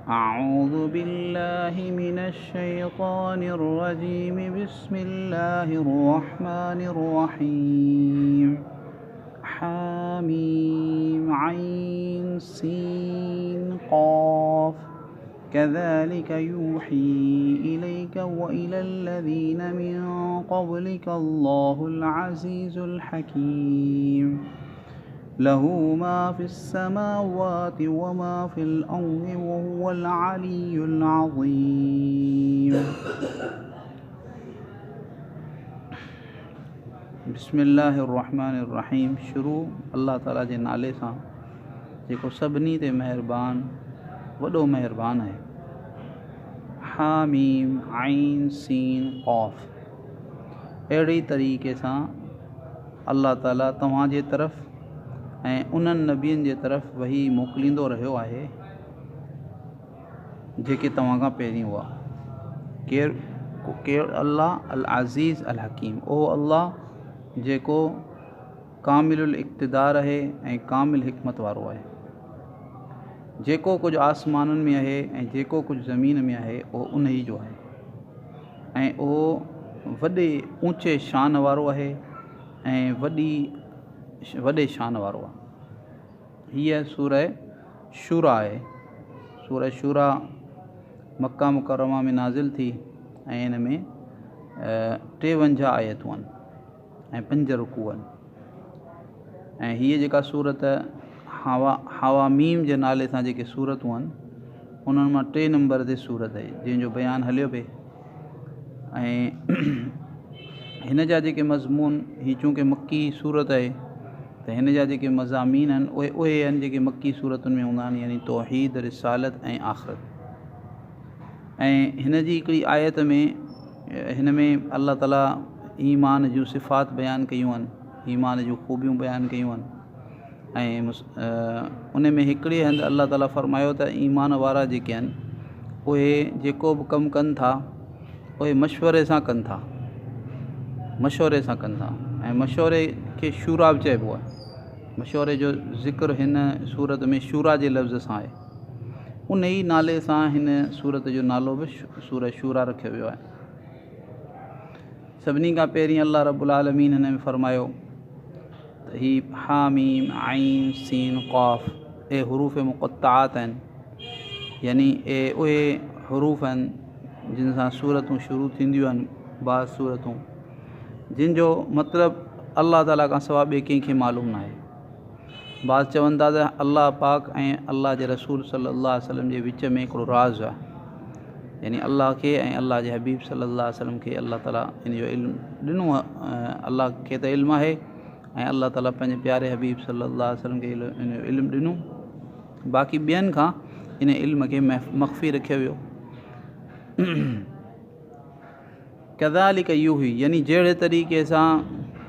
أعوذ بالله من الشيطان الرجيم بسم الله الرحمن الرحيم حاميم عين سين قاف كذلك يوحي إليك وإلى الذين من قبلك الله العزيز الحكيم له ما في السماوات وما في الأرض وهو العلي العظيم बिस्मिल्लाहिर्रहमानिर्रहीम। शुरू अल्लाह ताला जे नाले सां जेको सभिनी ते महिरबान वॾो महिरबान आहे। हामीम आइन सीन क़ाफ़। अहिड़ी तरीक़े सां अल्लाह ताला तव्हांजे तरफ़ ऐं उन्हनि नबियनि जे तरफ़ वही मोकिलींदो रहियो आहे जेके तव्हां खां पहिरीं हुआ। केरु अल्लाह अल अज़ीज़ अल हकीम, ओ अल्लाह जेको कामिलुल इक़्तिदार आहे ऐं कामिल हिकमत वारो आहे। जेको कुझु आसमाननि में आहे ऐं जेको कुझु ज़मीन में आहे उहो उन ई जो आहे ऐं उहो वॾे ऊचे शान वारो आहे ऐं वॾे शान वारो आहे। हीअ सूरह शूरा आहे। सूरह शूरा मक्का मुकरमा में नाज़िल थी ऐं इन में 53 आयतूं आहिनि ऐं 5 रुकू आहिनि। ऐं हीअ जेका सूरत हवामीम जे नाले सां जेके सूरतूं आहिनि उन्हनि मां 3 नंबर ते सूरत आहे जंहिंजो बयानु हलियो पिए। ऐं हिन जा जेके मज़मून, हीअ चूंकि मक्की सूरत आहे त हिन जा जेके मज़ामीन आहिनि उहे आहिनि जेके मक्की सूरतुनि में हूंदा आहिनि, यानी तौहीद, रिसालत ऐं आख़िरत। ऐं हिन जी हिकिड़ी आयत में हिन में अल्लाह ताला ईमान जूं सिफ़ात बयानु कयूं आहिनि, ईमान जूं ख़ूबियूं बयानु कयूं आहिनि। ऐं उन में हिकिड़े हंधि अल्लाह ताला फ़रमायो त ईमान वारा जेके आहिनि उहे जेको बि कमु कनि था उहे मशवरे सां कनि था ऐं मशवरे खे शूरा बि चइबो आहे। मशवरे जो ज़िक्र हिन सूरत में शूरा जे लफ़्ज़ सां आहे। उन ई नाले सां हिन सूरत जो नालो बि सूरह शूरा रखियो वियो आहे। सभिनी खां पहिरीं अल्लाह रब्बुल आलमीन हिन में फ़रमायो त हीअ हामीम आइन सीन क़ाफ़ ए हुरूफ़ मुक़त्ताआत आहिनि, यानी उहे हुरूफ़ आहिनि जिन सां सूरतूं शुरू थींदियूं आहिनि। बाज़ सूरतूं जिन जो मतिलबु अल्लाह ताला खां सवाइ ॿिए कंहिंखे मालूम न आहे। बाज़ चवनि था त अल्लाह पाक ऐं अल्लाह जे रसूल सल्लल्लाहु अलैहि वसल्लम जे विच में हिकिड़ो राज़ आहे, यानी अल्लाह खे ऐं अल्लाह जे हबीब सल्लल्लाहु अलैहि वसल्लम खे अल्लाह ताला इन जो इल्मु ॾिनो आहे। अल्लाह खे त इल्मु आहे ऐं अल्लाह ताला पंहिंजे प्यारे हबीब सल्लल्लाहु अलैहि वसल्लम खे इन जो इल्मु ॾिनो। बाक़ी ॿियनि खां इन इल्म खे मख़फ़ी रखियो वियो। कज़ालिक यूही, यानी जहिड़े तरीक़े सां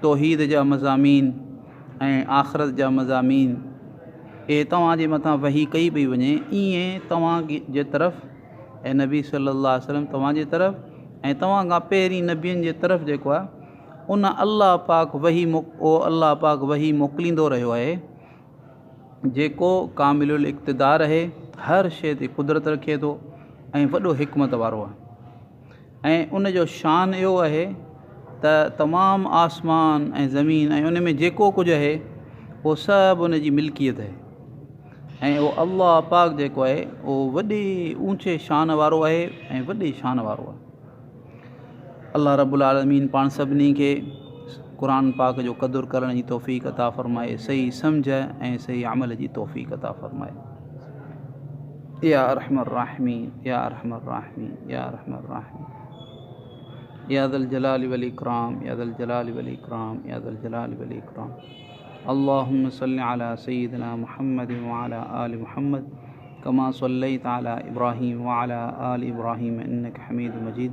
तौहीद जा मज़ामीन ऐं आख़िरत जा मज़ामीन तव्हांजे मथां वही कई पई वञे, ईअं तव्हां जे तरफ़ ऐं नबी सल्लल्लाहु अलैहि वसल्लम तव्हांजे तरफ़ ऐं तव्हां खां पहिरीं नबियनि जे तरफ़ जेको आहे उन अल्लाह पाक वही मोकिलींदो रहियो आहे जेको कामिलुल इक़्तिदार आहे, हर शइ ते कुदरत रखे थो ऐं वॾो हिकमत वारो आहे। ऐं उन जो शान इहो आहे त तमामु आसमान ऐं ज़मीन ऐं उन में जेको कुझु आहे उहो सभु उन जी मिल्कियत आहे। ऐं उहो अल्लाह पाक जेको आहे उहो वॾे ऊचे शान वारो आहे ऐं वॾे शान वारो आहे। अल्लाह रब्बुल आलमीन पाण सभिनी खे क़ुरान पाक जो क़दुरु करण जी तौफ़ीक़ अता फ़रमाए, सही सम्झ ऐं सही अमल जी तौफ़ीक़ अता फ़रमाए। या अरहमर राहिमीन, या अरहमर राहिमीन, या अरहमर राहिमीन, या ज़ल जलालि वल इकराम, या ज़ल जलालि वल इकराम, या ज़ल जलालि वल इकराम। अल्लाहुम्मा सल्लि अला सय्यिदिना मुहम्मद व अला आलि मुहम्मद कमा सल्लैता अला इब्राहीम व अला आलि इब्राहीम इन्नका हमीदुम मजीद।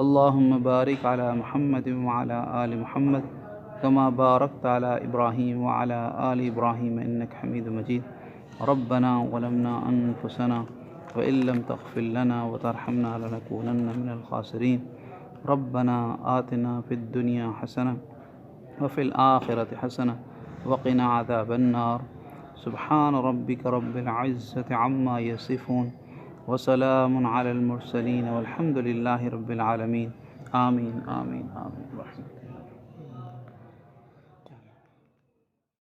अल्लाहुम्मा बारिक अला मुहम्मद व अला आलि मुहम्मद कमा बारकता अला इब्राहीम व अला आलि इब्राहीम इन्नका हमीदुम मजीद। रब्बना ज़लमना अनफुसना व इल्लम तग़फिर लना व तरहमना लनकूनन्न मिनल ख़ासिरीन। रब्बना आतिना फ़िद दुनिया हसना व फ़िल आखिरति हसना व क़िना अज़ाबन्नार। सुब्हान रब्बिक रब्बिल इज़्ज़ति अम्मा यसिफ़ून وسلام علی المرسلین والحمد للہ رب العالمین. آمین آمین آمین.